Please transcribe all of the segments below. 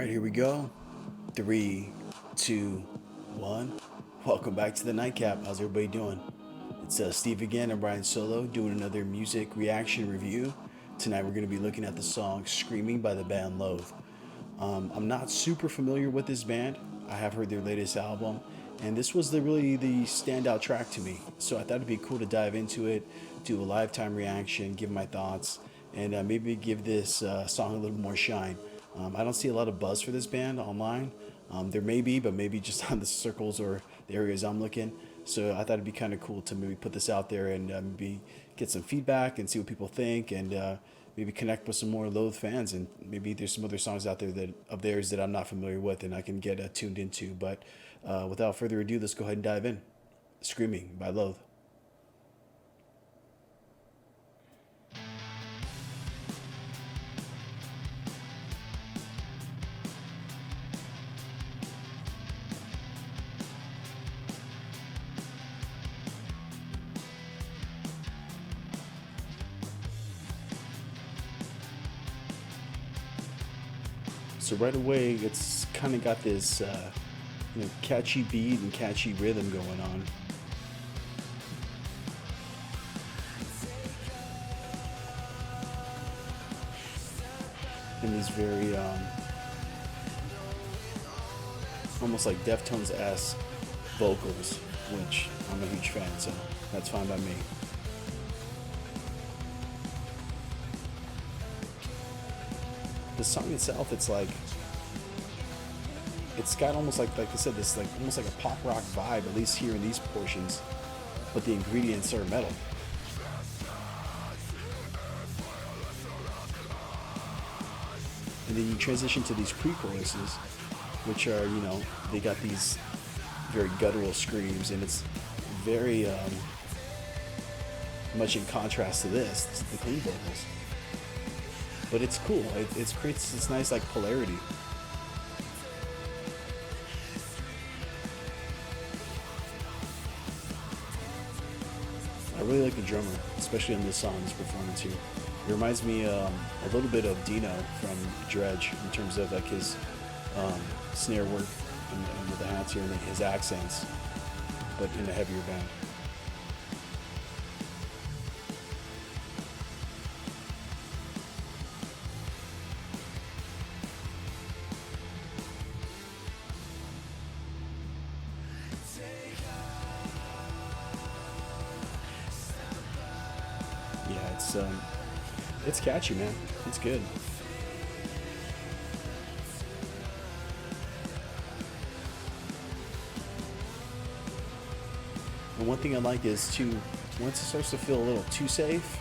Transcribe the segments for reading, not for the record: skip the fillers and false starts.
right, here we go. Three, two, one. Welcome back to the Nightcap. How's everybody doing? It's Steve again. I'm Brian Solo doing another music reaction review. Tonight we're going to be looking at the song Screaming by the band Loathe. I'm not super familiar with this band. I have heard their latest album, and this was really the standout track to me. So I thought it'd be cool to dive into it, do a lifetime reaction, give my thoughts, and maybe give this song a little more shine. I don't see a lot of buzz for this band online. There may be, but maybe just on the circles or the areas I'm looking. So I thought it'd be kind of cool to maybe put this out there and maybe get some feedback and see what people think, and maybe connect with some more Loathe fans. And maybe there's some other songs out there that of theirs that I'm not familiar with and I can get tuned into. But without further ado, let's go ahead and dive in. Screaming by Loathe. So right away, it's kind of got this catchy beat and catchy rhythm going on. And these very almost like Deftones-esque vocals, which I'm a huge fan, so that's fine by me. The song itself, it's got almost like I said, this like almost like a pop rock vibe, at least here in these portions, but the ingredients are metal. And then you transition to these pre-choruses, which are, they got these very guttural screams, and it's very much in contrast to this, the clean vocals. But it's cool. It creates this nice like polarity. I really like the drummer, especially on this song, this performance here. It reminds me a little bit of Dino from Dredge in terms of like his snare work and with the hats here and his accents, but in a heavier band. Yeah, it's catchy, man. It's good. And one thing I like is too, once it starts to feel a little too safe,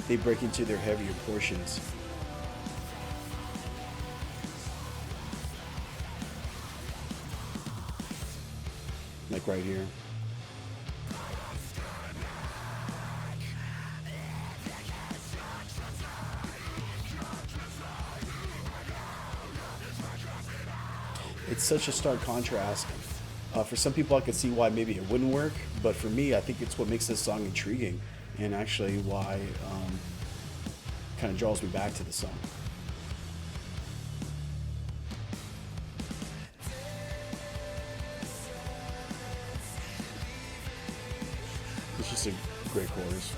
they break into their heavier portions. Like right here. It's such a stark contrast. For some people, I could see why maybe it wouldn't work, but for me, I think it's what makes this song intriguing, and actually why kind of draws me back to the song. It's just a great chorus.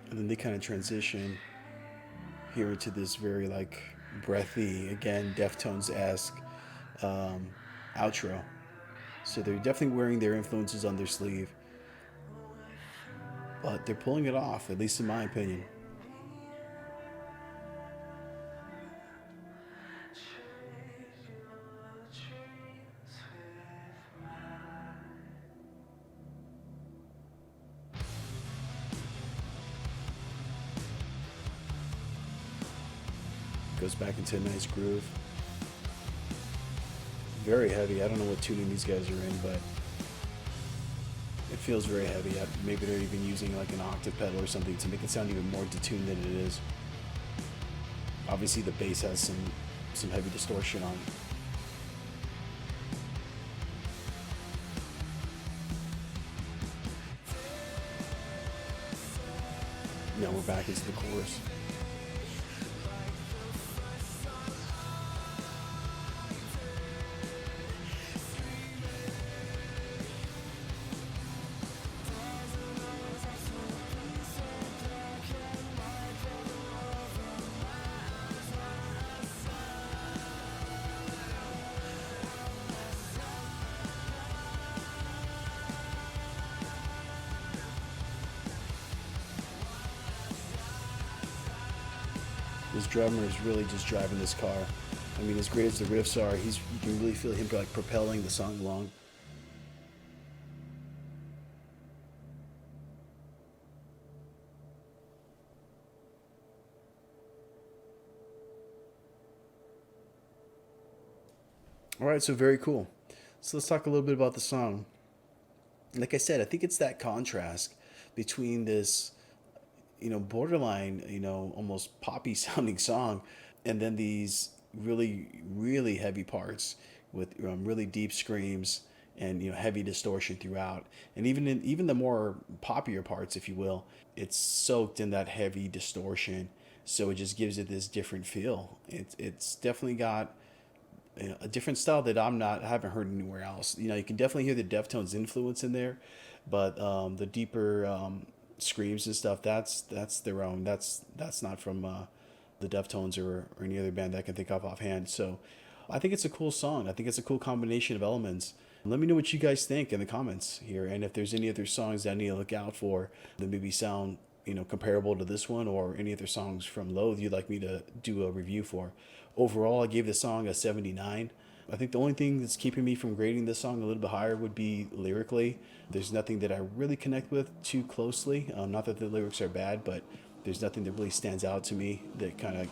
And then they kind of transition here into this very like breathy, again Deftones-esque um, outro. So they're definitely wearing their influences on their sleeve. but they're pulling it off, at least in my opinion. Goes back into a nice groove. Very heavy. I don't know what tuning these guys are in, but it feels very heavy. Maybe they're even using like an octave pedal or something to make it sound even more detuned than it is. Obviously, the bass has some heavy distortion on it. Now we're back into the chorus. This drummer is really just driving this car. I mean, as great as the riffs are, you can really feel him like propelling the song along. All right, so very cool. So let's talk a little bit about the song. Like I said, I think it's that contrast between this, borderline, almost poppy sounding song, and then these really, really heavy parts with really deep screams and heavy distortion throughout, and even the more poppier parts, if you will, it's soaked in that heavy distortion, so it just gives it this different feel. It's definitely got a different style that I haven't heard anywhere else. You can definitely hear the Deftones influence in there, but the deeper screams and stuff, that's their own. That's not from the Deftones or any other band that I can think of offhand. So I think it's a cool song. I think it's a cool combination of elements. Let me know what you guys think in the comments here, and if there's any other songs that I need to look out for that maybe sound comparable to this one, or any other songs from Loathe you'd like me to do a review for. Overall, I gave the song a 79. I think the only thing that's keeping me from grading this song a little bit higher would be lyrically. There's nothing that I really connect with too closely. Not that the lyrics are bad, but there's nothing that really stands out to me that kind of,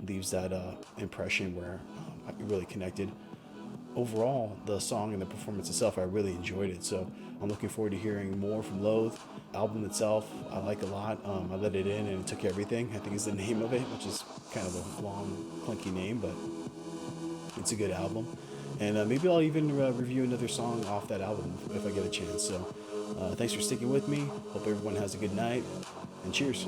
leaves that impression where I really connected. Overall, the song and the performance itself, I really enjoyed it. So I'm looking forward to hearing more from Loathe. Album itself, I like a lot. I Let It In and It Took Everything, I think is the name of it, which is kind of a long, clunky name, but it's a good album. And maybe I'll even review another song off that album if I get a chance. So thanks for sticking with me. Hope everyone has a good night, and cheers.